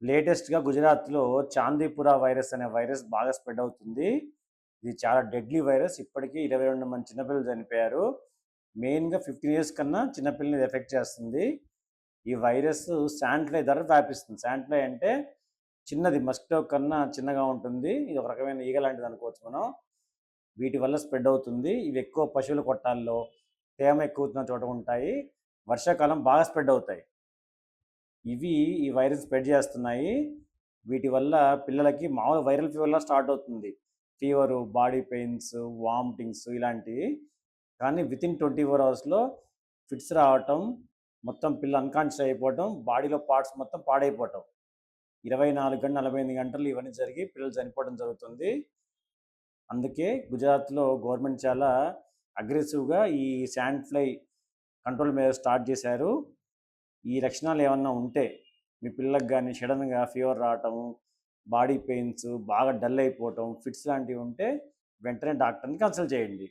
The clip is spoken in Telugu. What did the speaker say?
లేటెస్ట్‌గా గుజరాత్‌లో చాందీపుర వైరస్ అనే వైరస్ బాగా స్ప్రెడ్ అవుతుంది. ఇది చాలా డెడ్లీ వైరస్. ఇప్పటికీ 22 మంది చిన్న పిల్లలు చనిపోయారు. మెయిన్‌గా 15 ఇయర్స్ కన్నా చిన్న పిల్లల్ని ఇది ఎఫెక్ట్ చేస్తుంది. ఈ వైరస్ శాండ్ ఫ్లై ద్వారా వ్యాపిస్తుంది. శాండ్ ఫ్లై అంటే చిన్నది మస్కిటో కన్నా చిన్నగా ఉంటుంది. ఇది ఒక రకమైన ఈగ లాంటిది అనుకోవచ్చు మనం. వీటి వల్ల స్ప్రెడ్ అవుతుంది. ఇవి ఎక్కువ పశువుల కొట్టాల్లో, తేమ ఎక్కువ ఉన్న చోట ఉంటాయి. వర్షాకాలం బాగా స్ప్రెడ్ అవుతాయి. ఇవి ఈ వైరస్ స్ప్రెడ్ చేస్తున్నాయి. వీటి వల్ల పిల్లలకి మామూలు వైరల్ ఫీవర్‌లా స్టార్ట్ అవుతుంది. ఫీవరు, బాడీ పెయిన్స్, వామిటింగ్స్ ఇలాంటివి. కానీ వితిన్ 24 అవర్స్‌లో ఫిట్స్ రావటం, మొత్తం పిల్ల అన్‌కాన్షియస్ అయిపోవటం, బాడీలో పార్ట్స్ మొత్తం పాడైపోవటం. 24 గంటలు, 48 గంటలు ఇవన్నీ జరిగి పిల్లలు చనిపోవడం జరుగుతుంది. అందుకే గుజరాత్‌లో గవర్నమెంట్ చాలా అగ్రెసివ్‌గా ఈ sand fly control measures start చేశారు. ఈ లక్షణాలు ఏమన్నా ఉంటే మీ పిల్లలకు కానీ సడన్గా ఫీవర్ రావటం, బాడీ పెయిన్స్, బాగా డల్ అయిపోవటం, ఫిట్స్ లాంటివి ఉంటే వెంటనే డాక్టర్ని కన్సల్ట్ చేయండి.